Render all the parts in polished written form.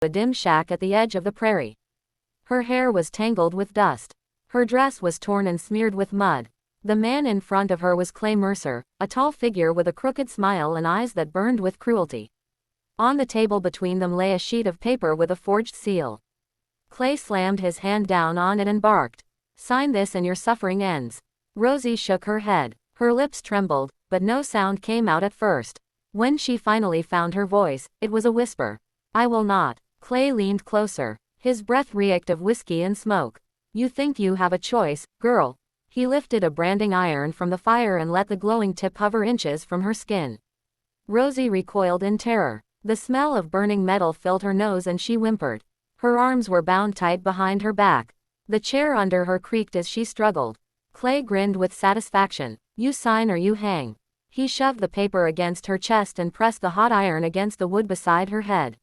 a dim shack at the edge of the prairie. Her hair was tangled with dust. Her dress was torn and smeared with mud. The man in front of her was Clay Mercer, a tall figure with a crooked smile and eyes that burned with cruelty. On the table between them lay a sheet of paper with a forged seal. Clay slammed his hand down on it and barked, "Sign this and your suffering ends." Rosie shook her head. Her lips trembled, but no sound came out at first. When she finally found her voice, it was a whisper. "I will not." Clay leaned closer. His breath reeked of whiskey and smoke. "You think you have a choice, girl." He lifted a branding iron from the fire and let the glowing tip hover inches from her skin. Rosie recoiled in terror. The smell of burning metal filled her nose and she whimpered. Her arms were bound tight behind her back. The chair under her creaked as she struggled. Clay grinned with satisfaction. "You sign or you hang." He shoved the paper against her chest and pressed the hot iron against the wood beside her head.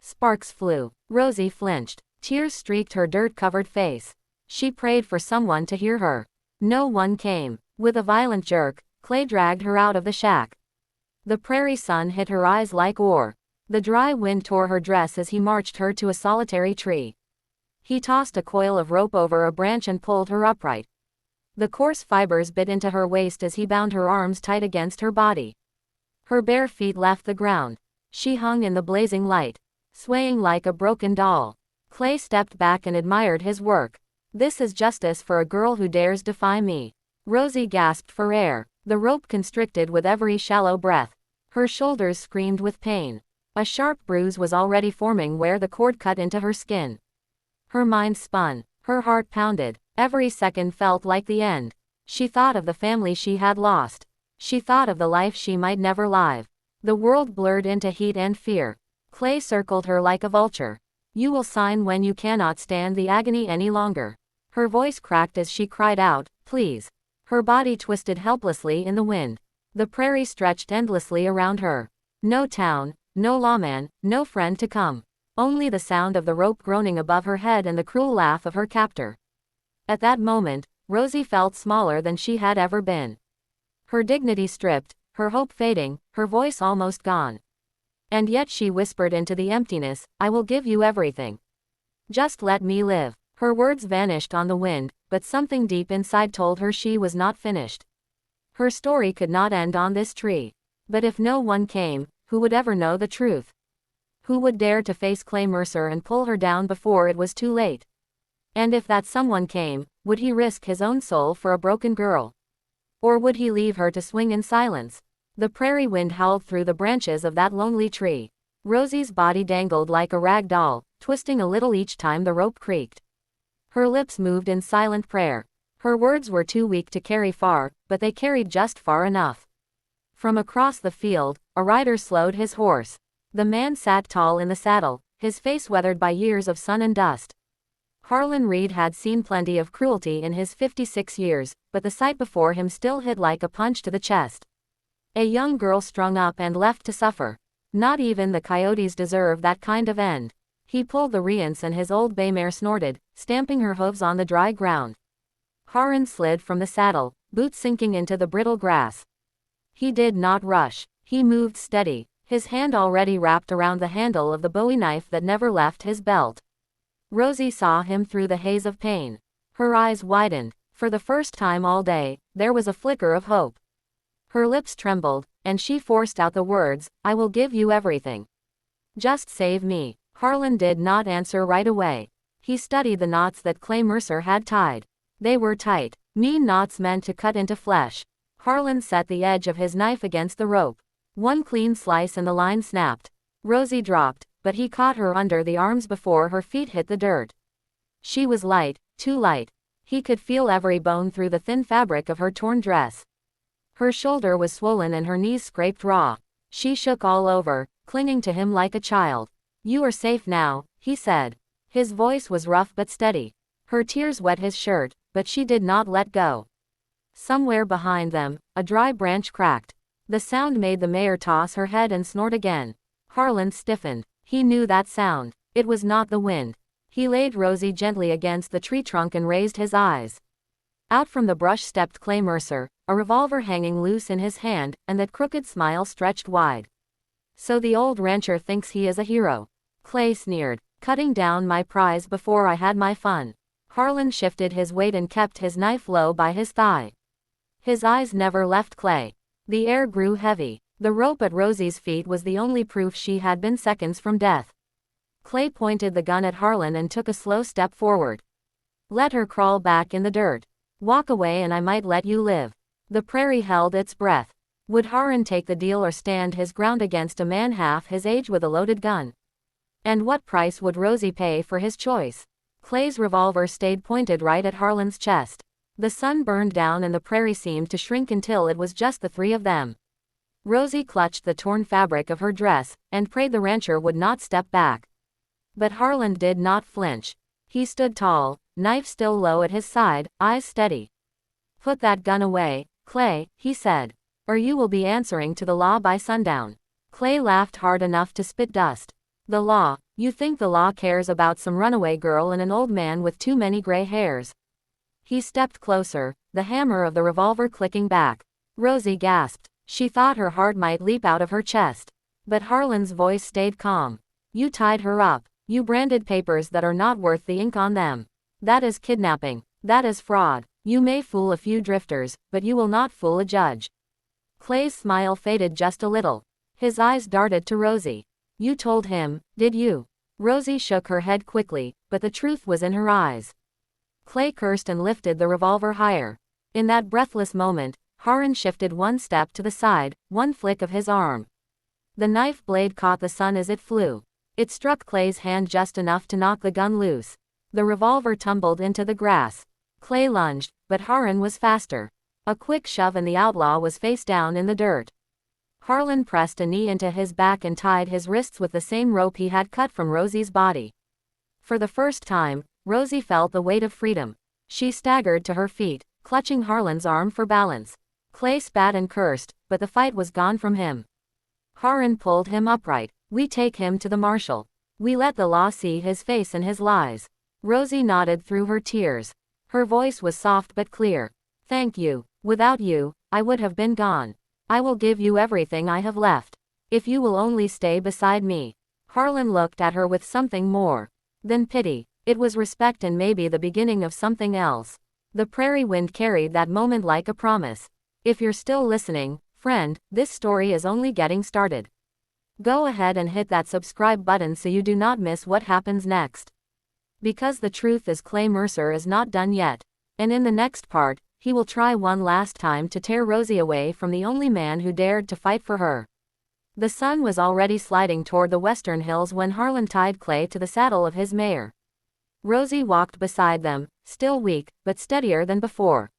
Sparks flew. Rosie flinched. Tears streaked her dirt-covered face. She prayed for someone to hear her. No one came. With a violent jerk, Clay dragged her out of the shack. The prairie sun hit her eyes like ore. The dry wind tore her dress as he marched her to a solitary tree. He tossed a coil of rope over a branch and pulled her upright. The coarse fibers bit into her waist as he bound her arms tight against her body. Her bare feet left the ground. She hung in the blazing light, swaying like a broken doll. Clay stepped back and admired his work. "This is justice for a girl who dares defy me." Rosie gasped for air. The rope constricted with every shallow breath. Her shoulders screamed with pain. A sharp bruise was already forming where the cord cut into her skin. Her mind spun. Her heart pounded. Every second felt like the end. She thought of the family she had lost. She thought of the life she might never live. The world blurred into heat and fear. Clay circled her like a vulture. "You will sign when you cannot stand the agony any longer." Her voice cracked as she cried out, "Please." Her body twisted helplessly in the wind. The prairie stretched endlessly around her. No town, no lawman, no friend to come. Only the sound of the rope groaning above her head and the cruel laugh of her captor. At that moment, Rosie felt smaller than she had ever been. Her dignity stripped, her hope fading, her voice almost gone. And yet she whispered into the emptiness, "I will give you everything. Just let me live." Her words vanished on the wind, but something deep inside told her she was not finished. Her story could not end on this tree. But if no one came, who would ever know the truth? Who would dare to face Clay Mercer and pull her down before it was too late? And if that someone came, would he risk his own soul for a broken girl? Or would he leave her to swing in silence? The prairie wind howled through the branches of that lonely tree. Rosie's body dangled like a rag doll, twisting a little each time the rope creaked. Her lips moved in silent prayer. Her words were too weak to carry far, but they carried just far enough. From across the field, a rider slowed his horse. The man sat tall in the saddle, his face weathered by years of sun and dust. Harlan Reed had seen plenty of cruelty in his 56 years, but the sight before him still hit like a punch to the chest. A young girl strung up and left to suffer. Not even the coyotes deserve that kind of end. He pulled the reins and his old bay mare snorted, stamping her hooves on the dry ground. Harlan slid from the saddle, boots sinking into the brittle grass. He did not rush. He moved steady, his hand already wrapped around the handle of the bowie knife that never left his belt. Rosie saw him through the haze of pain. Her eyes widened. For the first time all day, there was a flicker of hope. Her lips trembled, and she forced out the words, "I will give you everything. Just save me." Harlan did not answer right away. He studied the knots that Clay Mercer had tied. They were tight, mean knots meant to cut into flesh. Harlan set the edge of his knife against the rope. One clean slice and the line snapped. Rosie dropped, but he caught her under the arms before her feet hit the dirt. She was light, too light. He could feel every bone through the thin fabric of her torn dress. Her shoulder was swollen and her knees scraped raw. She shook all over, clinging to him like a child. "You are safe now," he said. His voice was rough but steady. Her tears wet his shirt, but she did not let go. Somewhere behind them, a dry branch cracked. The sound made the mare toss her head and snort again. Harlan stiffened. He knew that sound. It was not the wind. He laid Rosie gently against the tree trunk and raised his eyes. Out from the brush stepped Clay Mercer, a revolver hanging loose in his hand, and that crooked smile stretched wide. "So the old rancher thinks he is a hero." Clay sneered. Cutting down my prize before I had my fun. Harlan shifted his weight and kept his knife low by his thigh. His eyes never left Clay. The air grew heavy. The rope at Rosie's feet was the only proof she had been seconds from death. Clay pointed the gun at Harlan and took a slow step forward. Let her crawl back in the dirt. Walk away and I might let you live. The prairie held its breath. Would Harlan take the deal or stand his ground against a man half his age with a loaded gun? And what price would Rosie pay for his choice? Clay's revolver stayed pointed right at Harlan's chest. The sun burned down and the prairie seemed to shrink until it was just the three of them. Rosie clutched the torn fabric of her dress, and prayed the rancher would not step back. But Harlan did not flinch. He stood tall, knife still low at his side, eyes steady. Put that gun away, Clay, he said. Or you will be answering to the law by sundown. Clay laughed hard enough to spit dust. The law? You think the law cares about some runaway girl and an old man with too many gray hairs? He stepped closer, the hammer of the revolver clicking back. Rosie gasped. She thought her heart might leap out of her chest. But Harlan's voice stayed calm. You tied her up. You branded papers that are not worth the ink on them. That is kidnapping. That is fraud. You may fool a few drifters, but you will not fool a judge. Clay's smile faded just a little. His eyes darted to Rosie. You told him, did you? Rosie shook her head quickly, but the truth was in her eyes. Clay cursed and lifted the revolver higher. In that breathless moment, Harlan shifted one step to the side, one flick of his arm. The knife blade caught the sun as it flew. It struck Clay's hand just enough to knock the gun loose. The revolver tumbled into the grass. Clay lunged, but Harlan was faster. A quick shove and the outlaw was face down in the dirt. Harlan pressed a knee into his back and tied his wrists with the same rope he had cut from Rosie's body. For the first time, Rosie felt the weight of freedom. She staggered to her feet, clutching Harlan's arm for balance. Clay spat and cursed, but the fight was gone from him. Harlan pulled him upright. We take him to the marshal. We let the law see his face and his lies. Rosie nodded through her tears. Her voice was soft but clear. Thank you. Without you, I would have been gone. I will give you everything I have left. If you will only stay beside me. Harlan looked at her with something more than pity. It was respect and maybe the beginning of something else. The prairie wind carried that moment like a promise. If you're still listening, friend, this story is only getting started. Go ahead and hit that subscribe button so you do not miss what happens next. Because the truth is Clay Mercer is not done yet. And in the next part, he will try one last time to tear Rosie away from the only man who dared to fight for her. The sun was already sliding toward the western hills when Harlan tied Clay to the saddle of his mare. Rosie walked beside them, still weak, but steadier than before.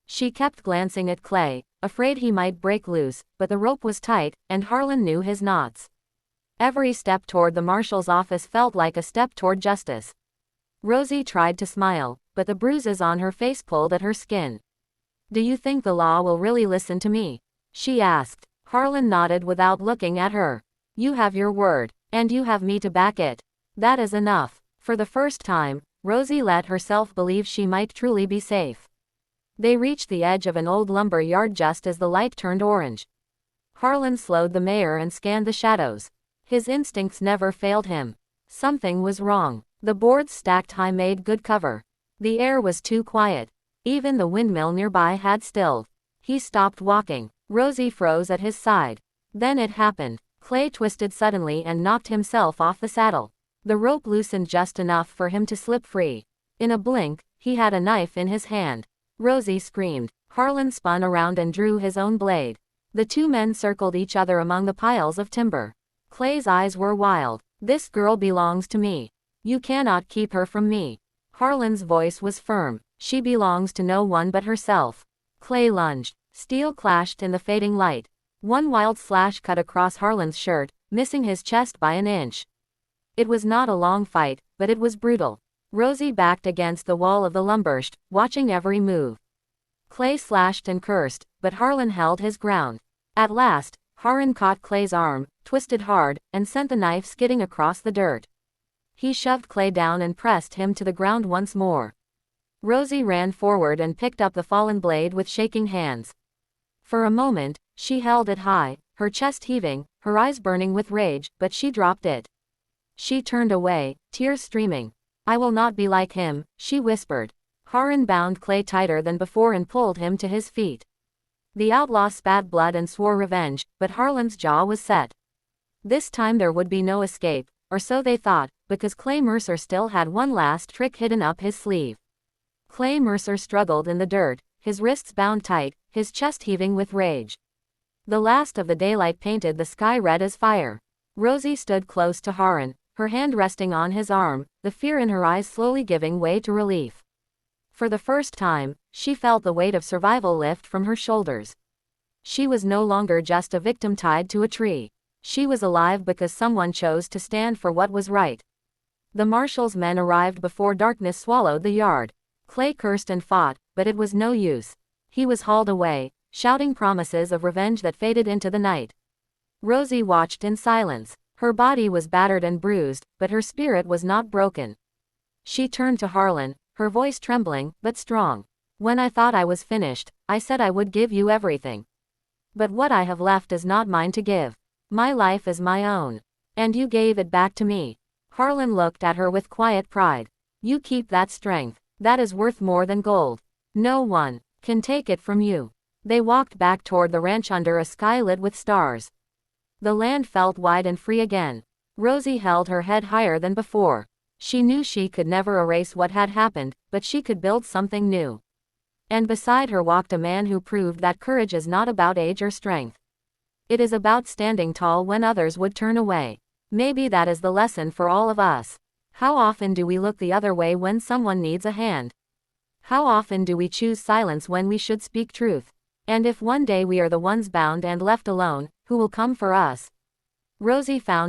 She kept glancing at Clay, afraid he might break loose, but the rope was tight, and Harlan knew his knots. Every step toward the marshal's office felt like a step toward justice. Rosie tried to smile, but the bruises on her face pulled at her skin. Do you think the law will really listen to me? She asked. Harlan nodded without looking at her. You have your word, and you have me to back it. That is enough. For the first time, Rosie let herself believe she might truly be safe. They reached the edge of an old lumber yard just as the light turned orange. Harlan slowed the mare and scanned the shadows. His instincts never failed him. Something was wrong. The boards stacked high made good cover. The air was too quiet. Even the windmill nearby had stilled. He stopped walking. Rosie froze at his side. Then it happened. Clay twisted suddenly and knocked himself off the saddle. The rope loosened just enough for him to slip free. In a blink, he had a knife in his hand. Rosie screamed. Harlan spun around and drew his own blade. The two men circled each other among the piles of timber. Clay's eyes were wild. This girl belongs to me. You cannot keep her from me. Harlan's voice was firm. She belongs to no one but herself. Clay lunged. Steel clashed in the fading light. One wild slash cut across Harlan's shirt, missing his chest by an inch. It was not a long fight, but it was brutal. Rosie backed against the wall of the lumbershed, watching every move. Clay slashed and cursed, but Harlan held his ground. At last, Harlan caught Clay's arm, twisted hard, and sent the knife skidding across the dirt. He shoved Clay down and pressed him to the ground once more. Rosie ran forward and picked up the fallen blade with shaking hands. For a moment, she held it high, her chest heaving, her eyes burning with rage, but she dropped it. She turned away, tears streaming. I will not be like him, she whispered. Harlan bound Clay tighter than before and pulled him to his feet. The outlaw spat blood and swore revenge, but Harlan's jaw was set. This time there would be no escape, or so they thought, because Clay Mercer still had one last trick hidden up his sleeve. Clay Mercer struggled in the dirt, his wrists bound tight, his chest heaving with rage. The last of the daylight painted the sky red as fire. Rosie stood close to Harlan, her hand resting on his arm, the fear in her eyes slowly giving way to relief. For the first time, she felt the weight of survival lift from her shoulders. She was no longer just a victim tied to a tree. She was alive because someone chose to stand for what was right. The marshal's men arrived before darkness swallowed the yard. Clay cursed and fought, but it was no use. He was hauled away, shouting promises of revenge that faded into the night. Rosie watched in silence. Her body was battered and bruised, but her spirit was not broken. She turned to Harlan, her voice trembling, but strong. When I thought I was finished, I said I would give you everything. But what I have left is not mine to give. My life is my own. And you gave it back to me. Harlan looked at her with quiet pride. You keep that strength. That is worth more than gold. No one can take it from you. They walked back toward the ranch under a sky lit with stars. The land felt wide and free again. Rosie held her head higher than before. She knew she could never erase what had happened, but she could build something new. And beside her walked a man who proved that courage is not about age or strength. It is about standing tall when others would turn away. Maybe that is the lesson for all of us. How often do we look the other way when someone needs a hand? How often do we choose silence when we should speak truth? And if one day we are the ones bound and left alone, who will come for us? Rosie found